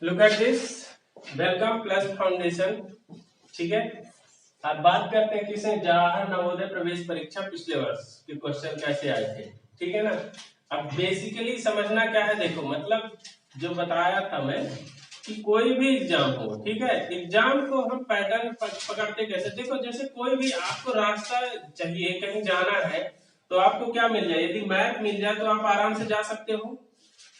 Look at this, welcome plus foundation. ठीक है, अब बात करते हैं किसे जवाहर नवोदय प्रवेश परीक्षा पिछले वर्ष के क्वेश्चन कैसे आए थे। ठीक है ना। अब बेसिकली समझना क्या है, देखो मतलब जो बताया था मैं कि कोई भी एग्जाम हो, ठीक है, एग्जाम को हम पैटर्न पकड़ते कैसे, देखो जैसे कोई भी आपको रास्ता चाहिए, कहीं जाना है तो आपको क्या मिल जाए, यदि मैप मिल जाए तो आप आराम से जा सकते हो।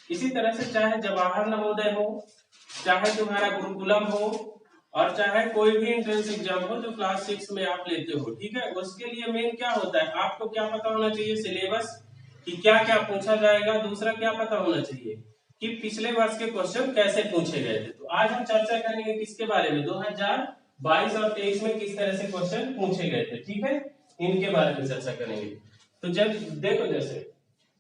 इसी तरह से चाहे जवाहर नवोदय हो, चाहे तुम्हारा गुरुकुलम हो, और चाहे कोई भी एंट्रेंस एग्जाम हो जो क्लास 6 में आप लेते हो, ठीक है, उसके लिए मेन क्या होता है, आपको क्या पता होना चाहिए, सिलेबस कि क्या क्या पूछा जाएगा। दूसरा क्या पता होना चाहिए कि पिछले वर्ष के क्वेश्चन कैसे पूछे गए थे। तो आज हम चर्चा करेंगे किसके बारे में, 2022 और 23 में किस तरह से क्वेश्चन पूछे गए थे। ठीक है, इनके बारे में चर्चा करेंगे। तो जब देखो, जैसे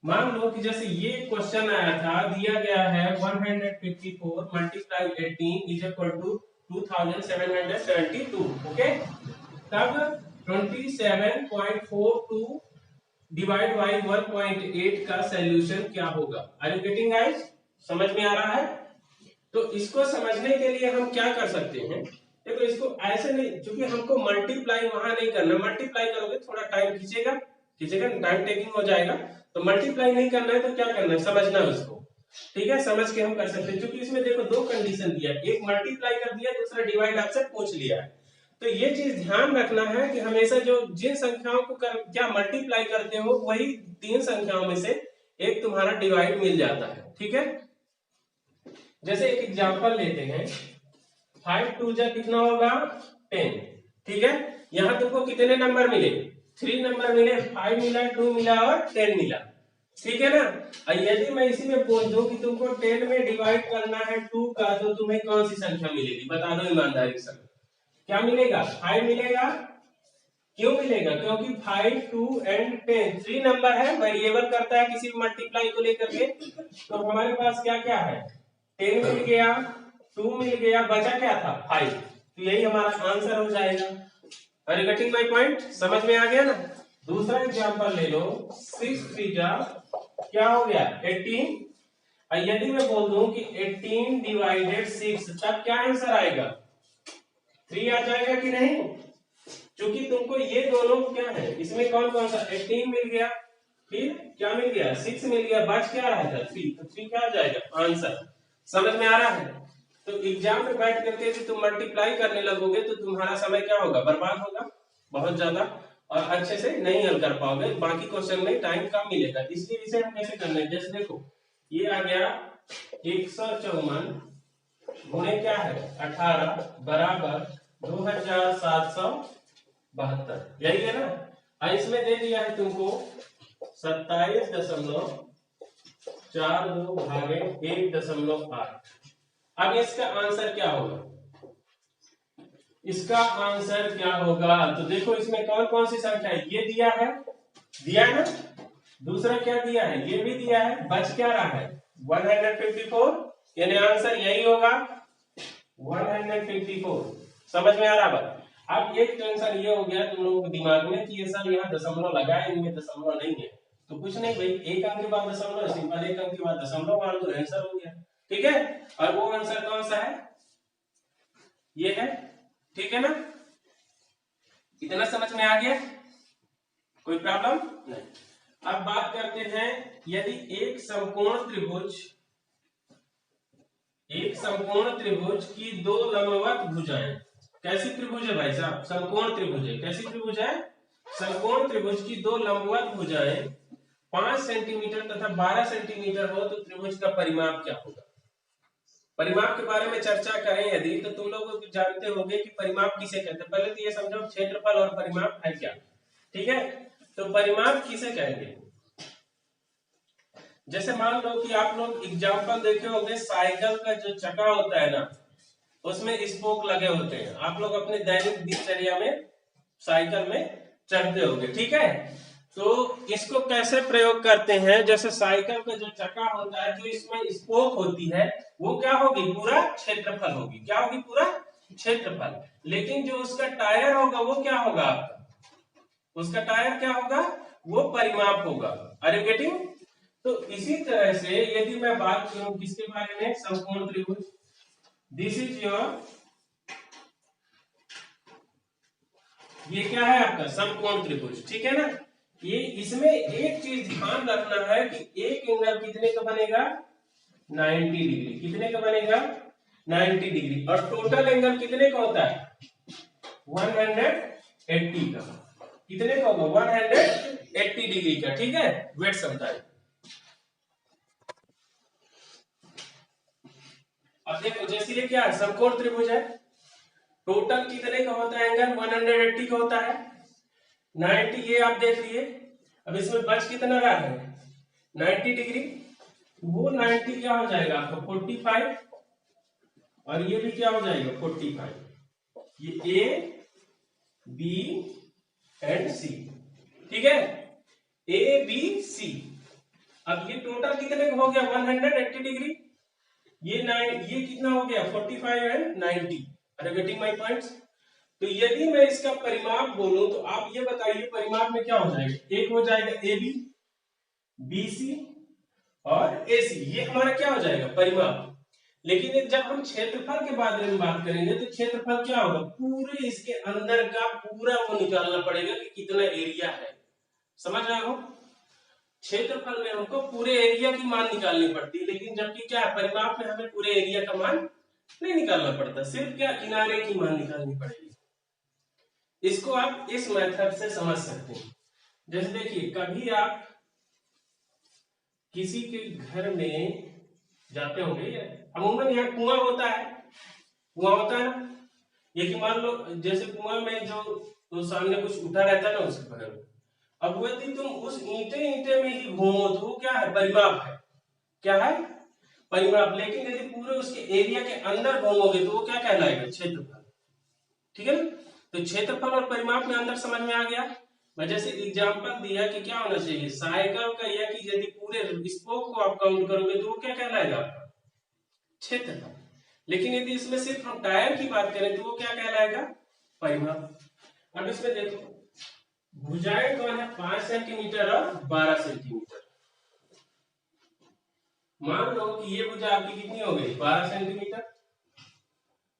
मान लो कि जैसे ये क्वेश्चन आया था, दिया गया है 154 multiply 18 is equal to 2772। Okay, तब 27.42 डिवाइड बाई 1.8 का सॉल्यूशन क्या होगा। आर यू गेटिंग गाइस, समझ में आ रहा है। तो इसको समझने के लिए हम क्या कर सकते हैं, देखो इसको ऐसे नहीं, क्योंकि हमको मल्टीप्लाई वहां नहीं करना, मल्टीप्लाई करोगे थोड़ा टाइम खींचेगा, टाइम टेकिंग हो जाएगा। तो मल्टीप्लाई नहीं करना है तो क्या करना है, समझना है उसको। ठीक है, समझ के हम कर सकते हैं, क्योंकि इसमें देखो दो कंडीशन दिया, एक मल्टीप्लाई कर दिया, दूसरा डिवाइड आपसे पूछ लिया है। तो ये चीज ध्यान रखना है कि हमेशा जो जिन संख्याओं को क्या मल्टीप्लाई करते हो वही तीन संख्याओं में से एक तुम्हारा डिवाइड मिल जाता है। ठीक है, जैसे एक एग्जांपल लेते हैं, 5 2 जा कितना होगा 10। ठीक है, यहाँ तुमको कितने नंबर मिले, 3 नंबर मिले, 5 मिला, 2 मिला और 10 मिला। ठीक है ना। और यदि मैं इसी में बोल दूं कि तुमको 10 में डिवाइड करना है 2 का, तो तुम्हें कौन सी संख्या मिलेगी, बता दो ईमानदारी से। क्या मिलेगा, 5 मिलेगा। क्यों मिलेगा, क्योंकि 5 2 एंड 10 3 नंबर है, वेरिएबल करता है किसी भी मल्टीप्लाई को लेकर के। तो हमारे पास क्या क्या है, 10 मिल गया, 2 मिल गया, बचा क्या था 5। तो यही हमारा आंसर हो जाएगा। Are you getting my point, समझ में आ गया ना। दूसरा एग्जांपल ले लो, 6 3 जा क्या हो गया 18। और यदि मैं बोल दूं कि 18 डिवाइडेड 6, तब क्या आंसर आएगा, 3 आ जाएगा कि नहीं। क्योंकि तुमको ये दोनों क्या है, इसमें कौन कौन सा, 18 मिल गया, फिर क्या मिल गया 6 मिल गया, बच क्या रहा था 3, तो 3 क्या आ जाएगा आंसर। समझ में आ रहा है। तो एग्जाम में बैठ करके यदि तुम मल्टीप्लाई करने लगोगे तो तुम्हारा समय क्या होगा, बर्बाद होगा बहुत ज्यादा, और अच्छे से नहीं हल कर पाओगे, बाकी क्वेश्चन में टाइम कम मिलेगा। इसलिए इसे हम कैसे करना है, जैसे देखो ये आ गया 154 गुणे क्या है 18 बराबर 2772, यही है ना। और इसमें दे दिया है तुमको 27.42 भागे 1.8। अब इसका आंसर क्या होगा, इसका आंसर क्या होगा, तो देखो इसमें कौन कौन सी संख्या है, ये दिया है ना, दूसरा क्या दिया है, ये भी दिया है, बच क्या रहा है 154, यानी आंसर यही होगा 154। समझ में आ रहा बात। अब एक टेंशन ये हो गया तुम लोगों के दिमाग में कि ये सब यहाँ दशमलव लगा है, इनमें दशमलव नहीं है, तो कुछ नहीं भाई, एक अंक के बाद दशमलव, सिंपल एक अंक के बाद दशमलव मार दो, आंसर हो गया। ठीक है, और वो आंसर कौन सा है, ये है। ठीक है ना, इतना समझ में आ गया, कोई प्रॉब्लम नहीं। अब बात करते हैं, यदि एक समकोण त्रिभुज की दो लंबवत भुजाएं, कैसी त्रिभुज है भाई साहब, समकोण त्रिभुज है, कैसी त्रिभुज है, समकोण त्रिभुज की दो लंबवत भुजाएं 5 सेंटीमीटर तथा 12 सेंटीमीटर हो, तो त्रिभुज का परिमाप क्या होगा। परिमाप के बारे में चर्चा करें यदि, तो तुम लोग जानते होंगे कि परिमाप किसे कहते हैं। पहले तो ये समझो क्षेत्रफल और परिमाप है क्या। ठीक है, तो परिमाप किसे कहेंगे, जैसे मान लो कि आप लोग एग्जाम्पल देखे होंगे, साइकिल का जो चक्का होता है ना, उसमें स्पोक लगे होते हैं, आप लोग अपने दैनिक दिनचर्या में साइकिल में चढ़ते होंगे। ठीक है, तो इसको कैसे प्रयोग करते हैं, जैसे साइकिल का जो चक्का होता है, जो इसमें स्पोक होती है, वो क्या होगी, पूरा क्षेत्रफल होगी, क्या होगी, पूरा क्षेत्रफल। लेकिन जो उसका टायर होगा वो क्या होगा आपका, उसका टायर क्या होगा, वो परिमाप होगा। Are you getting. तो इसी तरह से यदि मैं बात करूं किसके बारे में, समकोण त्रिभुज, दिस इज योर, ये क्या है आपका समकोण त्रिभुज, ठीक है ना। ये इसमें एक चीज ध्यान रखना है कि एक एंगल कितने का बनेगा, 90 डिग्री, कितने का बनेगा, 90 डिग्री, और टोटल एंगल कितने का होता है, 180 का, कितने का होगा, 180 डिग्री का, ठीक है, वेट समटाइम। अब देखो जैसे ये क्या है, समकोण त्रिभुज है, टोटल कितने का होता है एंगल, 180 का होता है, 90 ये आप देख लिए। अब इसमें बच कितना रहा है, 90 डिग्री, वो 90 क्या हो जाएगा आपको 45, और ये भी क्या हो जाएगा 45, ये ए बी एंड सी, ठीक है, ए बी सी। अब ये टोटल कितने का हो गया 180 डिग्री, ये कितना हो गया 45 and 90, are you getting my points. तो यदि मैं इसका परिमाप बोलूं तो आप ये बताइए परिमाप में क्या हो जाएगा, एक हो जाएगा ए बी, बी सी और ए सी, ये हमारा क्या हो जाएगा परिमाप। लेकिन जब हम क्षेत्रफल के बारे में बात करेंगे तो क्षेत्रफल क्या होगा, पूरे इसके अंदर का पूरा वो निकालना पड़ेगा कि कितना एरिया है, समझ रहे हो। क्षेत्रफल में हमको पूरे एरिया की मान निकालनी पड़ती है, लेकिन जबकि क्या है परिमाप में हमें पूरे एरिया का मान नहीं निकालना पड़ता, सिर्फ क्या किनारे की मान निकालनी पड़ेगी। इसको आप इस मेथड से समझ सकते हैं। जैसे देखिए कभी आप किसी के घर में जाते होंगे, अमूमन यहाँ कुआं होता है, कुआं होता है ना, ये कि मान लो जैसे कुआं में जो तो सामने कुछ उठा रहता है ना उसके बगल में, अब यदि तुम उस ईंटे ईंटे में ही घूमो तो वो क्या है परिमाप है, क्या है परिमाप। लेकिन यदि पूरे उसके एरिया के अंदर घूमोगे तो वो क्या कहलाएगा क्षेत्रफल, ठीक है ना। तो क्षेत्रफल और परिमाप में अंदर समझ में आ गया। मैं जैसे एग्जांपल दिया कि क्या होना चाहिए साइकिल का, यह कि यदि पूरे स्पोक को आप काउंट करोगे तो वो क्या कहलाएगा आपका क्षेत्रफल। लेकिन यदि इसमें सिर्फ हम टायर की बात करें तो वो क्या कहलाएगा परिमाप। अब इसमें देखो भुजाएं कौन है 5 सेंटीमीटर और 12 सेंटीमीटर। मान लो कि ये भुजा आपकी कितनी हो गई 12 सेंटीमीटर,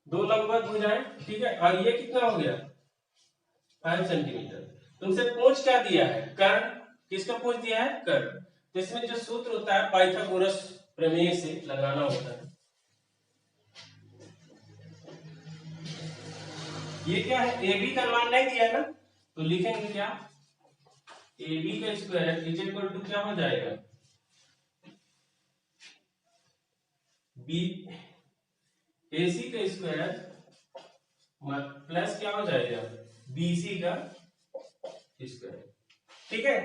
दो लंबवत भुजाएं, ठीक है, और ये कितना हो गया 5 सेंटीमीटर। तुमसे पूछ क्या दिया है कर्ण, किसका पूछ दिया है कर्ण। तो इसमें जो सूत्र होता है पाइथागोरस प्रमेय से लगाना होता है। ये क्या है ए बी का मान नहीं दिया ना, तो लिखेंगे क्या ए बी का स्क्वायर इज इक्वल टू क्या हो जाएगा बी ए सी का स्क्वायर प्लस क्या हो जाएगा बी सी का स्क्वायर, ठीक है।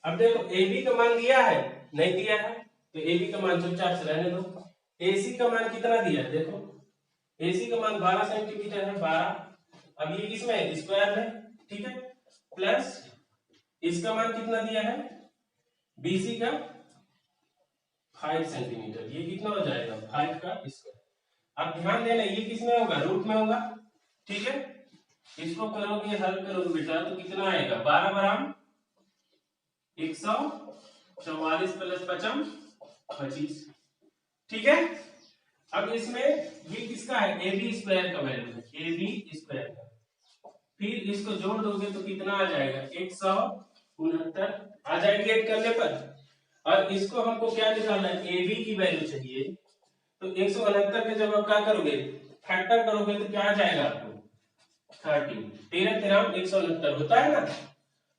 अब देखो ए बी का मान दिया है नहीं दिया है, तो ए बी का मान चुपचाप से रहने दो। ए सी का मान कितना दिया है देखो, ए सी का मान 12 सेंटीमीटर है 12, अब ये किसमें है स्क्वायर में, ठीक है, प्लस इसका मान कितना दिया है बीसी का 5 सेंटीमीटर, ये कितना हो जाएगा 5 का स्क्वायर। अब ध्यान देना ये किसमें होगा रूट में होगा, ठीक है। इसको करोगे हल करोगे बेटा तो कितना आएगा 12 बराबर 144 प्लस 55 25, ठीक है। अब इसमें ये किसका है ए बी स्क्वायर का वैल्यू है, ए बी स्क्वायर का, फिर इसको जोड़ दोगे तो कितना आ जाएगा 169 आ जाएगी ऐड करने पर। और इसको हमको क्या निकालना है ए बी की वैल्यू चाहिए, तो 169 के जब आप क्या करोगे फैक्टर करोगे तो क्या आ जाएगा आपको 13, 13 13 169 होता है ना,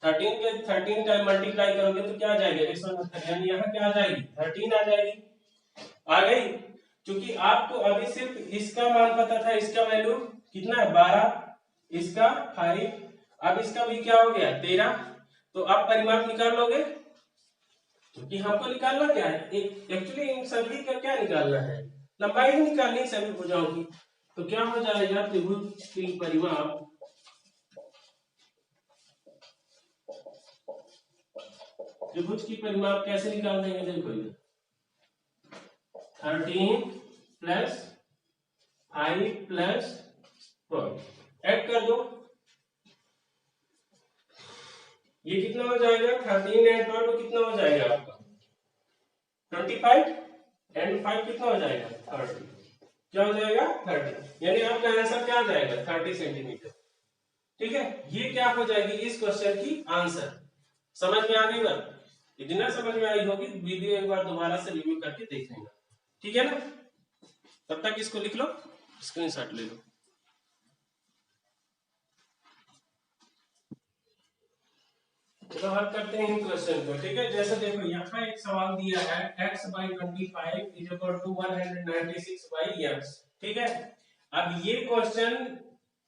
13 के 13 टाइम मल्टीप्लाई करोगे तो क्या आ जाएगा 169, यानी यहाँ क्या आ जाएगी 13 आ जाएगी, आ गई। क्योंकि आपको अभी सिर्फ इसका मान पता था, इसका वैल्यू कितना है 12, इसका 5, अब इसका भी क्या हो गया 13, तो आप परिमाप निकाल लोगे। क्योंकि हमको निकालना क्या है एक्चुअली इन सभी का क्या निकालना है लंबाई ही निकालनी सभी भुजाओं की। तो क्या हो जाएगा त्रिभुज की परिमाप कैसे निकाल देंगे देखो 13 प्लस 5 प्लस 12 ऐड कर दो, ये कितना हो जाएगा 13 एंड 12 कितना हो जाएगा आपका 25 एंड 5 कितना हो जाएगा 30, क्या हो जाएगा 30, यानी आपका आंसर क्या आ जाएगा 30 सेंटीमीटर। ठीक है, ये क्या हो जाएगी इस क्वेश्चन की आंसर। समझ में आ गई बात? इतना समझ में आई होगी, वीडियो एक बार दोबारा से रिव्यू करके देख लेना, ठीक है ना। तब तक इसको लिख लो, स्क्रीनशॉट ले लो। चलो हल करते हैं इन क्वेश्चन को, ठीक है। जैसे देखो यहाँ एक सवाल दिया है x by 25 is equal to 196 by x, ठीक है। अब ये क्वेश्चन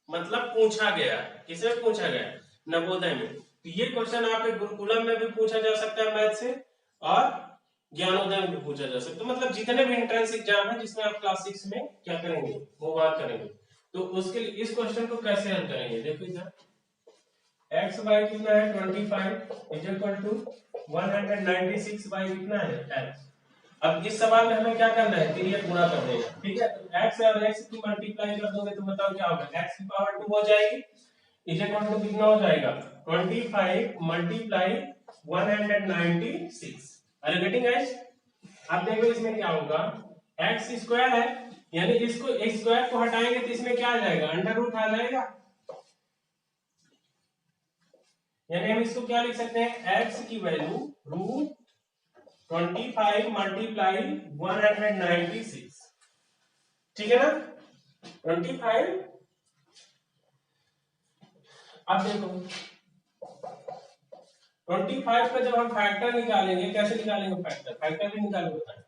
मतलब पूछा गया है, किसमें पूछा गया है, नवोदय में। तो ये क्वेश्चन आपके गुरुकुलम में भी पूछा जा सकता है मैथ से, और ज्ञानोदय में भी पूछा जा सकता है। मतलब जितने भी एंट्रेंस एग्जाम है जिसमें आप क्लास 6 में क्या करेंगे, वो बात करेंगे। तो उसके लिए इस क्वेश्चन को कैसे हल करेंगे, देखो इधर x बाई कितना है 25 इज इक्वल टू 196 बाई कितना है x। अब इस सवाल में हमें क्या करना है, पीरियड गुणा कर देना, ठीक है। तो x और x की मल्टीप्लाई कर दोगे तो बताओ क्या होगा, x की पावर 2 हो जाएगी, इज इक्वल टू कितना हो जाएगा 25 multiply 196। Are you getting guys? अब देखो इसमें क्या होगा, x स्क्वायर है, यानी इसको स्क्वायर को हटाएंगे तो इसमें क्या आ जाएगा, अंडर रूट आ जाएगा। यानी हम इसको क्या लिख सकते हैं, x की वैल्यू रूट 25 मल्टीप्लाई 196, ठीक है ना 25। अब देखो 25 का जब हम फैक्टर निकालेंगे, कैसे निकालेंगे फैक्टर, फैक्टर भी निकालना होता है।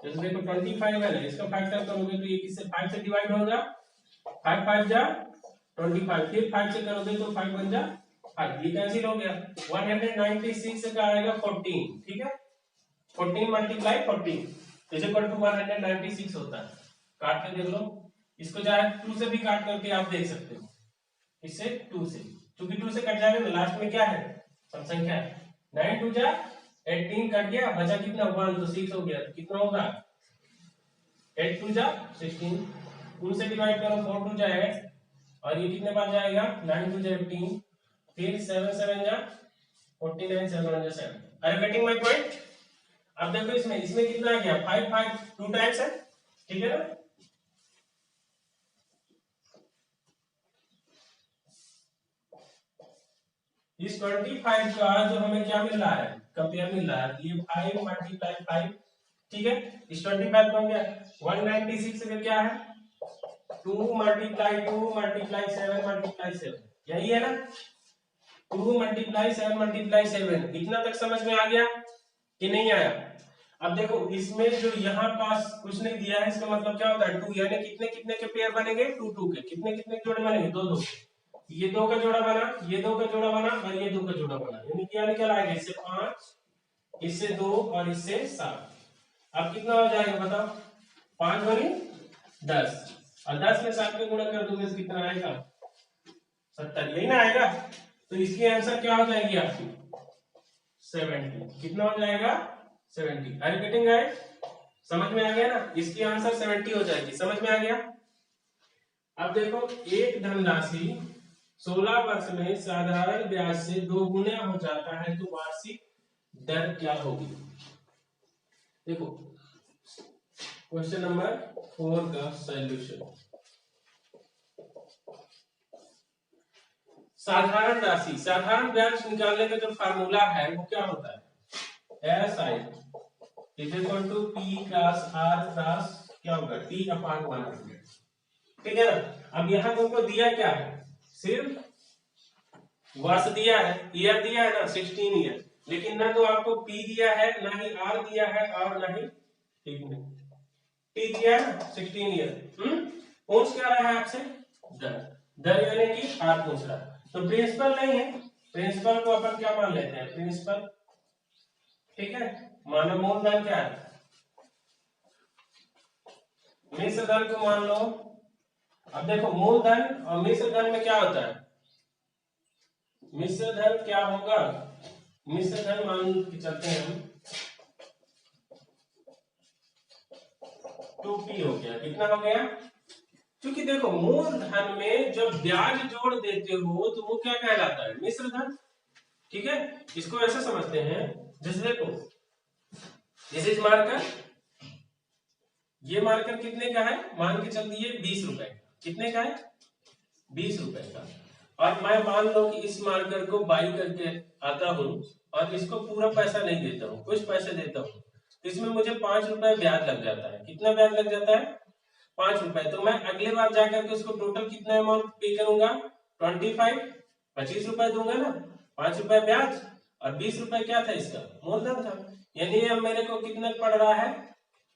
जैसे देखो 25 है ना, इसका फैक्टर करोगे तो ये किससे 5 से डिवाइड होगा, 5 5 जा 25, फिर 5 से करोगे तो 5 बन जा 5, ये कैंसिल हो गया। 196 का आएगा 14, ठीक है 14 मल्टीप्लाई 14 इज इक्वल टू 196 होता है। काट के देख लो, इसको चाहे 2 से भी काट करके आप देख सकते हो, इससे 2 से, क्योंकि 2 से कट जाएगा तो लास्ट में क्या है सम संख्या है। 9 2 जा 18 कट गया, बचा कितना 1, तो 6 हो गया, तो कितना होगा 8 2 जा 16, 2 से डिवाइड करो 4 2 जा 8, और ये कितने बार जाएगा 9 2 जा 18, फिर 7 7 जा 49, 7 1 जा 7। Are you getting my point? अब देखो इसमें कितना आ गया 5 5 2 टाइम्स है, ठीक है ना। इस 25 का जो हमें क्या मिल रहा है, कंपेयर मिल रहा है, ये 5 मल्टीप्लाई 5, ठीक है। इस 25 को क्या 196 का क्या है 2 मल्टीप्लाई 2 मल्टीप्लाई 7 मल्टीप्लाई 7, यही है ना 2 मल्टीप्लाई 7 मल्टीप्लाई 7। इतना तक समझ में आ गया कि नहीं आया? अब देखो इसमें जो यहाँ पास कुछ नहीं दिया है, इसका मतलब क्या होता है 2, यानी कितने कितने के पेयर बनेंगे 2 2 के, कितने कितने जोड़े बनेंगे 2 2, ये 2 का जोड़ा बना, ये 2 का जोड़ा बना, और ये 2 का जोड़ा बना, यानी क्या निकल आएगा इससे 5, इससे 2 और इससे 7। अब कितना हो जाएगा बताओ, 5 बनी 10, और 10 में 7 को गुणा कर दोगे तो कितना आएगा 70, यही ना आएगा। तो इसकी आंसर क्या हो जाएगी आपकी 70, कितना हो जाएगा 70। Are you getting guys? समझ में आ गया ना, इसकी आंसर 70 हो जाएगी, समझ में आ गया। अब देखो एक धनराशि 16 वर्ष में साधारण ब्याज से 2 गुना हो जाता है तो वार्षिक दर क्या होगी। देखो क्वेश्चन नंबर 4 का सॉल्यूशन, साधारण राशि, साधारण ब्याज निकालने का जो फार्मूला है वो क्या होता है, SI is equal to P cross R cross क्या होगा T अपॉन 100, ठीक है ना। अब यहाँ तुमको दिया क्या है, सिर्फ वर्ष दिया है, ईयर दिया है ना 16 ईयर, लेकिन ना तो आपको P दिया है, ना ही R दिया है, और ना ही T दिया है 16 ईयर। पूछ क्या रहा है आपसे, दर, दर यानी कि R पूछ रहा है। तो प्रिंसिपल नहीं है, प्रिंसिपल को अपन क्या मान लेते हैं प्रिंसिपल, ठीक है। मानो मूलधन क्या है, मिश्र धन को मान लो। अब देखो मूलधन और मिश्र धन में क्या होता है, मिश्र धन क्या होगा, मिश्र धन मान के चलते हैं हम 2p हो गया, कितना हो गया, क्योंकि देखो मूलधन में जब ब्याज जोड़ देते हो तो वो क्या कहलाता है मिश्र धन, ठीक है। इसको ऐसे समझते हैं, जैसे देखो दिस इज मार्कर। ये मार्कर कितने का है, मान के चल दिए 20 रुपए का। कितने का है, 20 रुपए का। और मैं मान लो कि इस मार्कर को बाई करके आता हूँ और इसको पूरा पैसा नहीं देता हूँ, कुछ पैसे देता हूँ, इसमें मुझे 5 रुपए ब्याज लग जाता है। कितना ब्याज लग जाता है, 5 रुपए। तो मैं अगले बार जाकर के उसको टोटल कितना अमाउंट पे करूंगा, 25, 25 रुपए दूंगा ना, 5 रुपए ब्याज और 20 रुपए क्या था, इसका मूलधन था। यानी अब मेरे को कितना पड़ रहा है,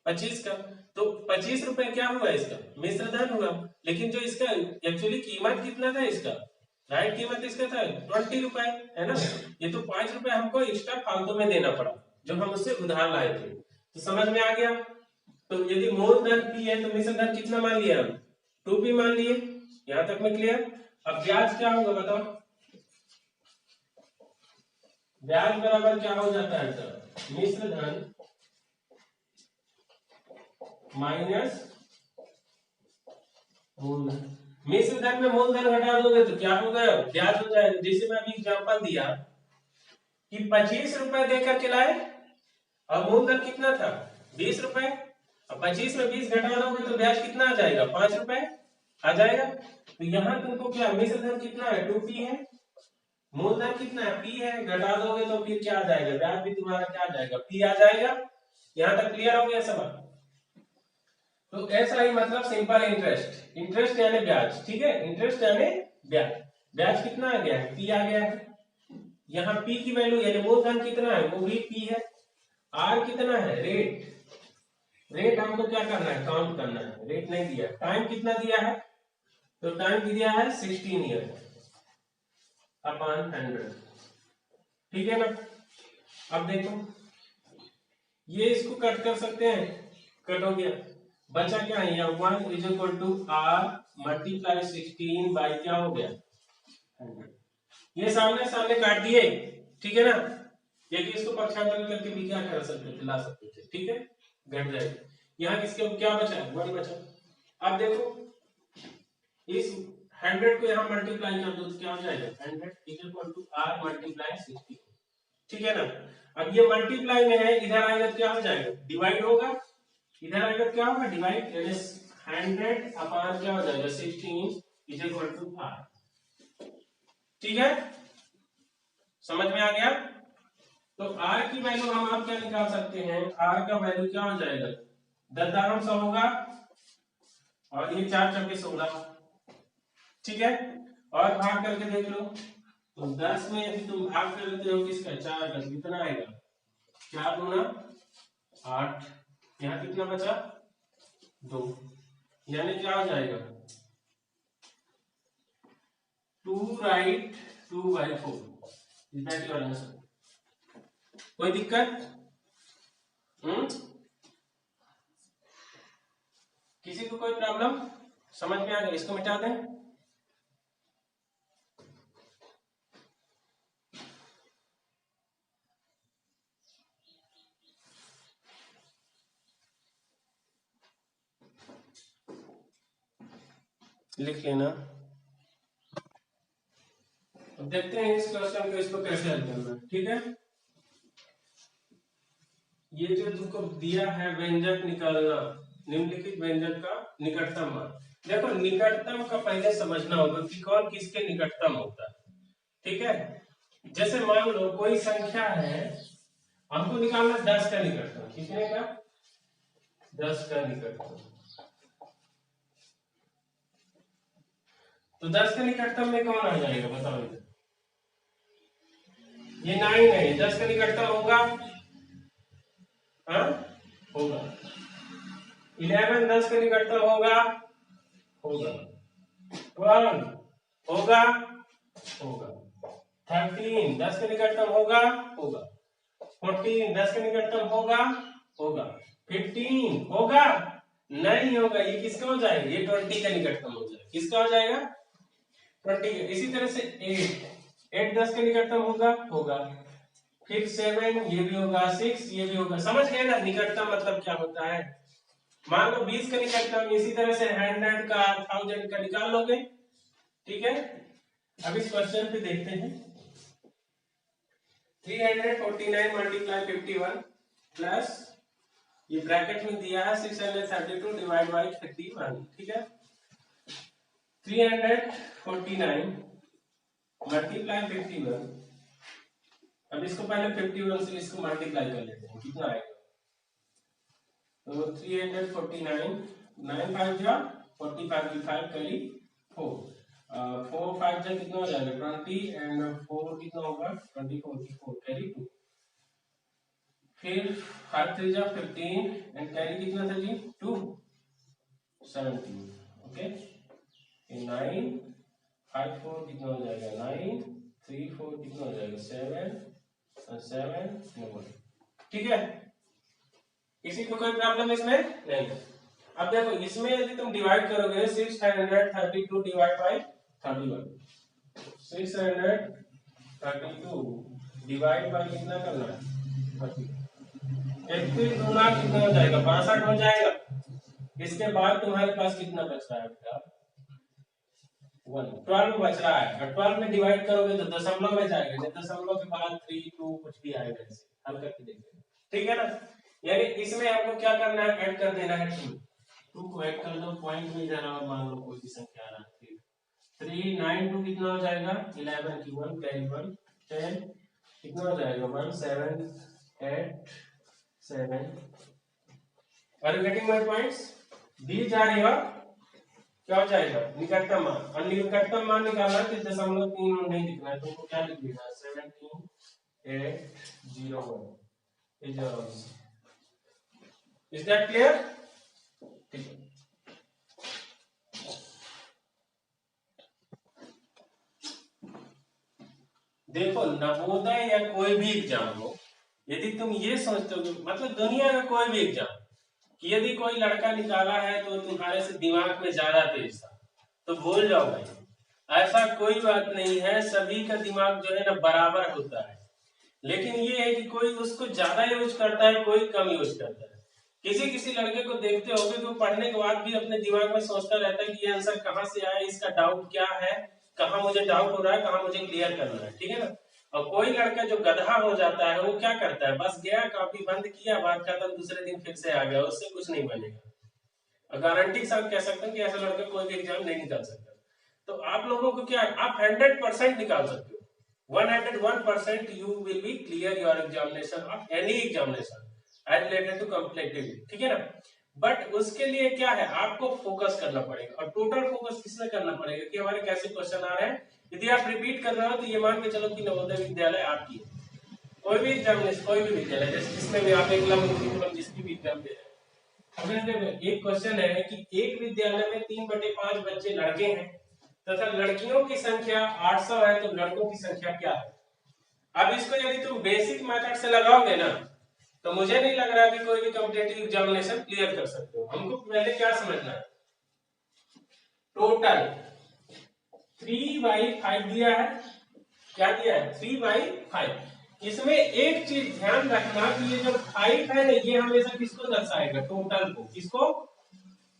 25 का। तो 25 रुपए क्या हुआ, इसका मिश्र धन हुआ। लेकिन जो इसका एक्चुअली कीमत कितना था, इसका राइट कीमत इसका था 20 रुपए, है ना। ये तो 5 रुपए हमको एक्स्ट्रा फालतू में देना पड़ा जब हम उससे उधार लाए थे। तो समझ में आ गया। तो यदि मूलधन P है तो मिश्र धन कितना मान लिया हम, 2P मान लिए। यहां तक में क्लियर। अब ब्याज क्या होगा बताओ, ब्याज बराबर क्या हो जाता है सर, मिश्र धन माइनस मूलधन। मिश्र धन में मूलधन घटा दोगे तो क्या होगा, ब्याज हो जाएगा। जैसे मैं अभी एग्जांपल दिया कि 25 रुपए देकर के लाए और मूलधन कितना था, 20 रुपए। अब 25 में 20 घटा दोगे तो ब्याज कितना आ जाएगा, 5 रुपए आ जाएगा। तो यहाँ तुमको क्या मिश्र धन कितना है, 2P है, मूलधन कितना है, P है। घटा दोगे तो फिर क्या आ जाएगा, ब्याज भी तुम्हारा क्या आ जाएगा, P आ जाएगा। यहाँ तक क्लियर हो गया सब। तो ऐसा ही मतलब सिंपल इंटरेस्ट, इंटरेस्ट यानी ब्याज, ठीक है, इंटरेस्ट यानी ब्याज। ब्याज कितना आ गया है, P आ गया है। यहाँ P की वैल्यू यानी मूलधन कितना है, वो भी P है। R कितना है, रेट। रेट हमको क्या करना है, काउंट करना है, रेट नहीं दिया। टाइम कितना दिया है, तो टाइम दिया है 16 ईयर अपॉन 100, ठीक है ना। अब देखो ये इसको कट कर सकते हैं, कट हो गया, बचा क्या है, यहाँ 1 is equal to R multiply 16 by क्या हो गया 100। ये सामने सामने काट दिए, ठीक है ना। यदि इसको पक्षांतर करके भी क्या कर सकते थे, ला सकते थे, ठीक है, घट जाएगा। यहाँ किसके क्या बचा, 1 बचा। अब देखो इस 100 को यहाँ मल्टीप्लाई कर दो तो क्या हो जाएगा, 100 is equal to R multiply 16, ठीक है ना। अब ये मल्टीप्लाई में है, इधर आएगा तो क्या हो जाएगा, डिवाइड होगा। इधर आएगा क्या होगा, डिवाइड, यानी 100 अपॉन क्या हो जाएगा 16 इज इक्वल टू R, ठीक है, समझ में आ गया। तो R की वैल्यू हम आप क्या निकाल सकते हैं, R का वैल्यू क्या हो जाएगा, 10 दारों 100 होगा और ये 4 चौके 16, ठीक है। और भाग करके देख लो तो 10 में यदि तुम भाग करते हो किसका, 4 का, कितना आएगा, 4 दूना 8, यहाँ कितना बचा 2, यानी क्या हो जाएगा 2 right 2/4, is that your answer. कोई दिक्कत, किसी को कोई प्रॉब्लम, समझ में आ गया, इसको मिटा दें। लिख लेना। अब देखते हैं इस क्वेश्चन को, इसको कैसे हल करना है, ठीक है। ये जो तुमको दिया है व्यंजक निकालना, निम्नलिखित व्यंजक का निकटतम मान। देखो निकटतम का पहले समझना होगा कि कौन किसके निकटतम होता है, ठीक है। जैसे मान लो कोई संख्या है, हमको निकालना 10 का निकटतम, कितने का, 10 का निकटतम। तो 10 के निकटतम में कौन आ जाएगा बताओ, इधर ये 9 है, 10 का निकटतम होगा, हाँ होगा। 11 10 का निकटतम होगा, होगा। 12 होगा, होगा। 13 10 का निकटतम होगा, होगा। 14 10 का निकटतम होगा, होगा। 15 होगा, नहीं होगा। ये किसका हो जाएगा, ये 20 का निकटतम हो जाएगा, किसका हो जाएगा 20 का। इसी तरह से 8 10 का निकटतम होगा, होगा। फिर 7 ये भी होगा, 6 ये भी होगा। समझ गए ना निकटतम मतलब क्या होता है। मान लो 20 का निकटतम, इसी तरह से 100 का 1000 का निकाल लोगे, ठीक है। अब इस क्वेश्चन पे देखते हैं, 349 मल्टीप्लाई 51 प्लस ये ब्रैकेट में दिया है 632 डिवाइड बाई 31, ठीक है। 349 मल्टीप्लाई 51। अब इसको पहले 51 से इसको मल्टीप्लाई कर लेते हैं, कितना आएगा। तो 349 9 5 जा 45 की 5 करी 4 4 5 जा कितना हो जाएगा 20 एंड 4 कितना होगा 24 कैरी 2। फिर 5 3 जा 15 एंड कैरी कितना था जी 2 17। ओके 9 5 4 कितना हो जाएगा 9 3 4 कितना हो जाएगा 7 7 1। ठीक है, किसी को कोई प्रॉब्लम इसमें नहीं है। अब देखो इसमें यदि तुम डिवाइड करोगे 632 डिवाइड बाय 31, 632 डिवाइड बाय कितना करना है 30, 31 गुना कितना हो जाएगा 62 हो जाएगा। इसके बाद तुम्हारे पास कितना बच रहा है बेटा 1 12 बच रहा है, और 12 में डिवाइड करोगे तो दशमलव में जाएगा, जब दशमलव के बाद 3 2 कुछ भी आएगा ऐसे हल करके देखिए, ठीक है ना। यानी इसमें आपको क्या करना है ऐड कर देना है 2 को ऐड कर दो, पॉइंट में जाना और मान लो कोई भी संख्या आ रहा है 3 9 2 कितना हो जाएगा 11 की 1 कैरी 1 10 कितना हो जाएगा 1 7 8 7। Are you getting my points. दी जा रही है क्या हो जाएगा निकटतम मान, और निकटतम मान निकालना है तो दशमलव 3 नहीं लिखना है, तुमको क्या लिख देना 17801 इज दैट क्लियर। ठीक है, देखो नवोदय या कोई भी एग्जाम हो, यदि तुम ये सोचते हो मतलब दुनिया का कोई भी एग्जाम कि यदि कोई लड़का निकाला है तो तुम्हारे से दिमाग में ज्यादा तेज था तो भूल जाओ भाई, ऐसा कोई बात नहीं है, सभी का दिमाग जो है ना बराबर होता है। लेकिन ये है कि कोई उसको ज्यादा यूज करता है कोई कम यूज करता है। किसी किसी लड़के को देखते होगे तो पढ़ने के बाद भी अपने दिमाग में सोचता रहता है कि ये आंसर कहाँ से आया, इसका डाउट क्या है, कहाँ मुझे डाउट हो रहा है, कहाँ मुझे क्लियर करना है, ठीक है ना। और कोई लड़का जो गधा हो जाता है वो क्या करता है बस गया कॉपी बंद किया बात खत्म, दूसरे दिन फिर से आ गया, उससे कुछ नहीं बनेगा। गारंटी के साथ कह सकते हैं कि ऐसा लड़का कोई भी एग्जाम नहीं निकाल सकता। तो आप लोगों को क्या आप 100% निकाल सकते हो, 101% you will be clear your examination of any examination as related to competitive, ठीक है ना। बट उसके लिए क्या है आपको फोकस करना पड़ेगा, और टोटल फोकस किसमें करना पड़ेगा कि हमारे कैसे क्वेश्चन आ रहे हैं। यदि आप रिपीट कर रहे हो तो ये मान के चलो कि नवोदय विद्यालय आपकी कोई भी एग्जामिनेशन कोई भी विद्यालय जैसे जिसमें भी आप जिसकी भी एग्जाम दे रहे हैं, एक क्वेश्चन है कि एक विद्यालय में 3/5 बच्चे लड़के हैं तथा लड़कियों की संख्या 800 है तो लड़कों की संख्या क्या है। अब इसको यदि तुम बेसिक मेथड से लगाओगे ना तो मुझे नहीं लग रहा कि कोई भी कॉम्पिटिटिव एग्जामिनेशन क्लियर कर सकते हो। हमको पहले क्या समझना है, टोटल 3/5 दिया है, क्या दिया है 3/5। इसमें एक चीज ध्यान रखना कि ये जो 5 है ना ये हमेशा किसको दर्शाएगा टोटल को, किसको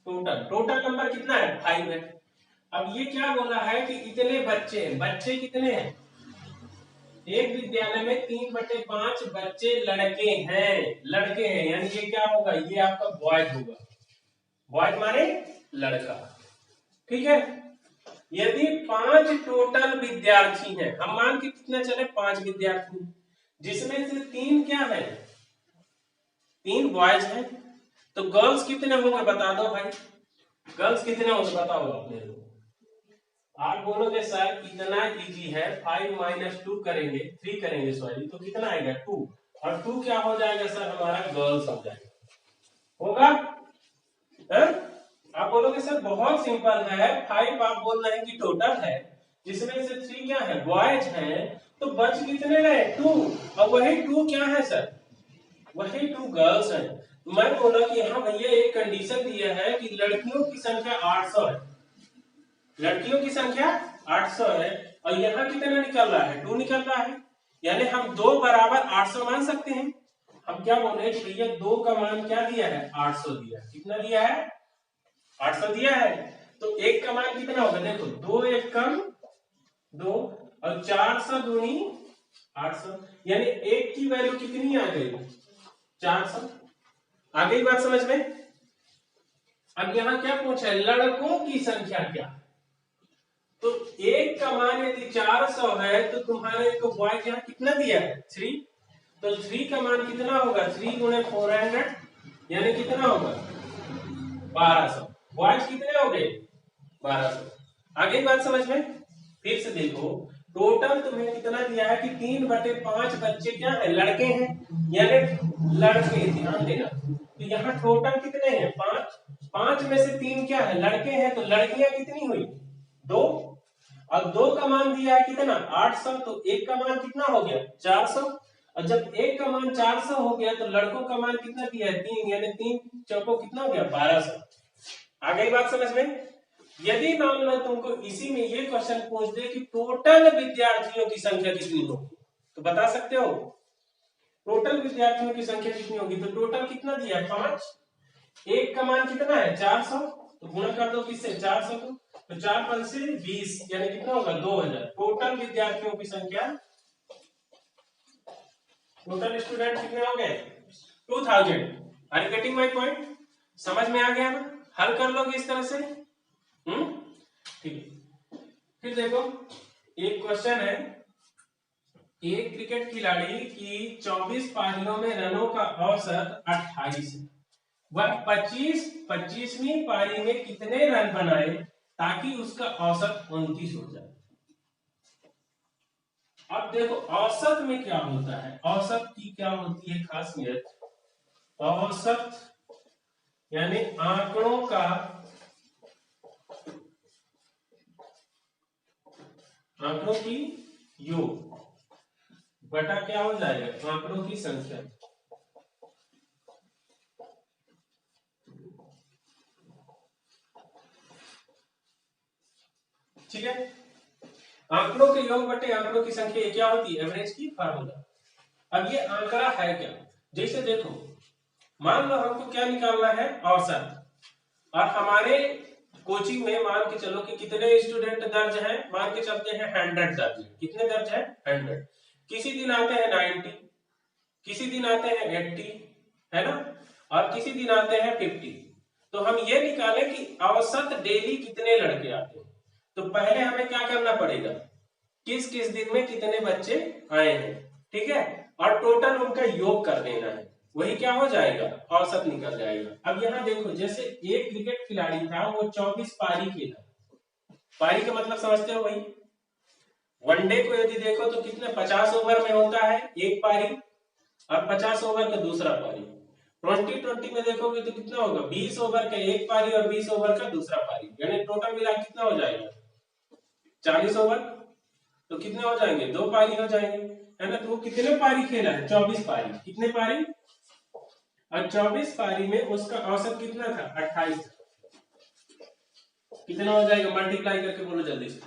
टोटल नंबर कितना है 5 है। अब ये क्या बोला है कि इतने बच्चे कितने हैं, एक विद्यालय में 3/5 बच्चे लड़के हैं, यानी ये क्या होगा ये आपका बॉयज होगा, बॉयज माने लड़का, ठीक है। यदि 5 टोटल विद्यार्थी हैं, हम मान के कितना चले 5 विद्यार्थी, जिसमें से 3 क्या है 3 बॉयज हैं, तो गर्ल्स कितने होंगे बता दो भाई, गर्ल्स कितने होंगे बताओ अपने लोग। आप बोलोगे सर इतना इजी है 5 - 2 करेंगे 3 करेंगे सॉरी तो कितना आएगा 2, और 2 क्या हो जाएगा सर हमारा गर्ल्स हो जाएगा, होगा है? आप बोलोगे सर बहुत सिंपल है, 5 आप बोल रहे हैं कि टोटल है जिसमें से 3 क्या है बॉयज हैं, तो बच कितने रहे 2, और वही 2 क्या है सर वही 2 गर्ल्स हैं। मैं बोला कि हाँ भैया एक कंडीशन दिया है कि लड़कियों की संख्या 800 है, लड़कियों की संख्या 800 है, और यहाँ कितना निकल रहा है 2 निकल रहा है, यानी हम 2 बराबर 800 मान सकते हैं। हम क्या बोले भैया 2 का मान क्या दिया है 800 दिया, कितना दिया है 800 दिया है, तो 1 का मान कितना होगा देखो 2 1 कम 2 और 400 दूनी 800, यानी 1 की वैल्यू कितनी आ गई 400। आ गई बात समझ में? अब यहाँ क्या पूछा है, लड़कों की संख्या क्या? तो एक का मान यदि 400 है तो तुम्हारे को बॉयज यहाँ कितना दिया है 3, तो 3 का मान कितना होगा 3 गुणे 400 यानी कितना होगा 1200। बॉयज कितने हो गए 1200। आ गई बात समझ में? फिर से देखो टोटल तुम्हें कितना दिया है कि 3/5 बच्चे क्या है लड़के हैं, यानी लड़के, ध्यान देना। तो यहाँ टोटल कितने हैं 5, 5 में से 3 क्या है लड़के हैं, तो लड़कियां कितनी हुई 2। अब 2 का मान दिया है कितना 800, तो 1 का मान कितना हो गया 400। और जब 1 का मान 400 हो गया तो लड़कों का मान कितना दिया है 3, यानी 3 चौको कितना हो गया 1200। आ गई बात समझ में? यदि मान लो तुमको इसी में ये क्वेश्चन पूछ दे कि टोटल विद्यार्थियों की संख्या कितनी होगी, तो बता सकते हो टोटल विद्यार्थियों की संख्या कितनी होगी? तो टोटल कितना दिया है 5, 1 का मान कितना है 400, तो गुणा कर दो किससे 400 को, तो 4 5 से 20 यानी कितना होगा 2000। टोटल विद्यार्थियों की संख्या, टोटल स्टूडेंट कितने हो गए 2000। Are you getting my point? समझ में आ गया ना? हल कर लोगे इस तरह से? ठीक। फिर देखो एक क्वेश्चन है, एक क्रिकेट खिलाड़ी की 24 पारियों में रनों का औसत 28 है, वह 25वीं पारी में कितने रन बनाए ताकि उसका औसत 29 हो जाए। अब देखो औसत में क्या होता है, औसत की क्या होती है खासियत, औसत यानी आंकड़ों की योग बटा क्या हो जाएगा आंकड़ों की संख्या। ठीक है, आंकड़ों के योग बटे आंकड़ों की संख्या क्या होती है एवरेज की फार्मूला। अब ये आंकड़ा है क्या, जैसे देखो मान लो हमको क्या निकालना है औसत, और हमारे कोचिंग में मान के चलो कि कितने स्टूडेंट दर्ज हैं, मान के चलते हैं 100 दर्ज है। कितने दर्ज है 100। किसी दिन आते हैं 90, किसी दिन आते हैं 80, है ना, और किसी दिन आते हैं 50। तो हम ये निकालें कि औसत डेली कितने लड़के आते हैं। तो पहले हमें क्या करना पड़ेगा, किस किस दिन में कितने बच्चे आए हैं, ठीक है, और टोटल उनका योग कर देना है, वही क्या हो जाएगा औसत निकल जाएगा। अब यहाँ देखो जैसे एक क्रिकेट खिलाड़ी था वो 24 पारी खेला, पारी का मतलब समझते हो वही, वनडे को यदि देखो तो कितने 50 ओवर में होता है एक पारी, और 50 ओवर का दूसरा पारी। 2020 में देखोगे तो कितना होगा 20 ओवर का एक पारी और 20 ओवर का दूसरा पारी, यानी टोटल मिला कितना हो जाएगा 40 ओवर। तो कितने हो जाएंगे 2 पारी हो जाएंगे, है ना। तो वो कितने पारी खेला है 24 पारी, कितने पारी, और 24 पारी में उसका औसत कितना था 28 था। कितना हो जाएगा मल्टीप्लाई करके बोलो जल्दी से,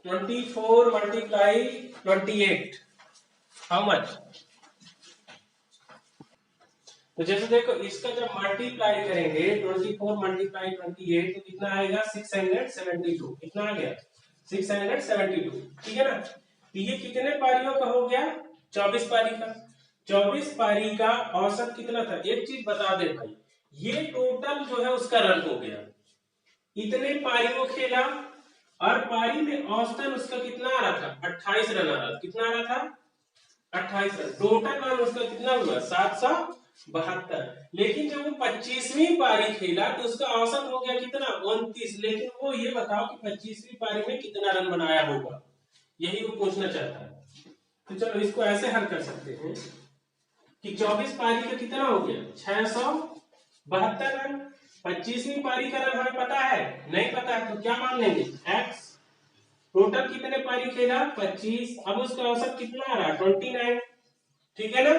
24 मल्टीप्लाई 28 हाउ मच। तो जैसे देखो इसका जब मल्टीप्लाई करेंगे 24 मल्टीप्लाई 28 तो कितना आएगा 672, कितना आ गया 672, ठीक है ना। तो ये कितने पारियों का हो गया 24 पारी का, 24 पारी का औसत कितना था। एक चीज बता दे भाई, ये टोटल जो है उसका रन हो गया, इतने पारी को खेला और पारी में औसतन उसका कितना आ रहा था 28 रन आ रहा था, कितना आ रहा था 28 रन। टोटल रन उसका कितना हुआ 772। लेकिन जब वो 25वीं पारी खेला तो उसका औसत हो गया कितना 29। लेकिन वो ये बताओ कि 25वीं पारी में कितना रन बनाया होगा, यही वो पूछना चाहता है। तो चलो इसको ऐसे हल कर सकते हैं कि 24 पारी का कितना हो गया 672 रन, 25वीं पारी का रन हमें पता है, नहीं पता है तो क्या मान लेंगे x, टोटल कितने पारी खेला 25, अब उसका औसत कितना आ रहा 29, ठीक है ना।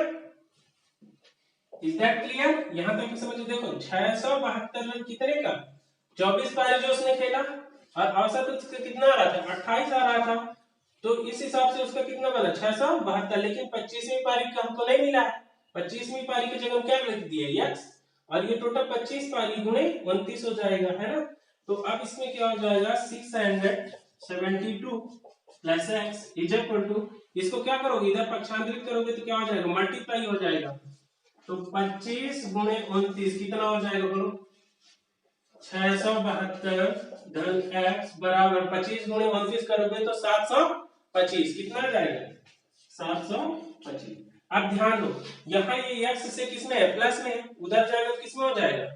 Is that clear? यहां तक समझो, देखो 672 रन कितने का 24 पारी जो उसने खेला, और औसत उसका कितना आ रहा था 28 आ रहा था, तो इस हिसाब से उसका कितना बना 672। लेकिन 25वीं पारी का हमको नहीं मिला, 25वीं पारी की जगह क्या लिख दिए x, और ये टोटल 25 पारी गुणे 29 हो जाएगा, है ना। तो अब इसमें क्या हो जाएगा 672 plus x is equal to, इसको क्या करोगे इधर पक्षांतरित करोगे तो क्या हो जाएगा मल्टीप्लाई हो जाएगा, तो 25 गुणे 29 कितना हो जाएगा बोलो? 672 धन x बराबर 25 गुणे 29 करोगे तो 725 कितना जाएगा? 725। अब ध्यान दो, यहाँ ये x से किसमें है? प्लस में है, उधर जाएगा तो किसमें हो जाएगा?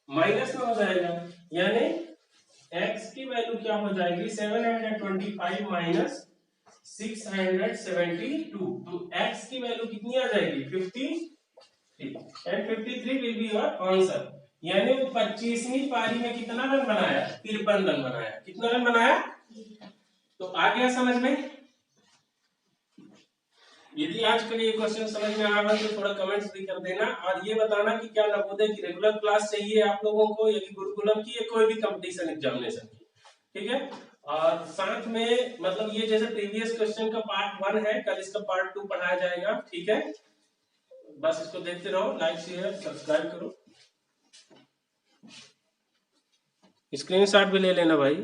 माइनस में हो जाएगा। यानी x की वैल्यू क्या हो जाएगी? 725 माइनस 672। तो x की वैल्यू कितनी आ जाएगी? 53 and 53 will be your answer। यानी वो 25वीं पारी में कितना रन बनाया? 53 रन बनाया। कितना रन बनाया? तो आ गया समझ में? यदि आज का ये क्वेश्चन समझ में आ रहा है तो थोड़ा कमेंट्स भी कर देना और ये बताना कि क्या नवोदय की रेगुलर क्लास चाहिए आप लोगों को या गुरुकुलम की या कोई भी कंपटीशन एग्जामिनेशन की, ठीक है। और साथ में मतलब ये जैसे प्रीवियस क्वेश्चन का पार्ट 1 है, कल इसका पार्ट 2 पढ़ाया जाएगा, ठीक है। बस इसको देखते रहो, लाइक शेयर सब्सक्राइब करो, स्क्रीनशॉट भी ले लेना भाई।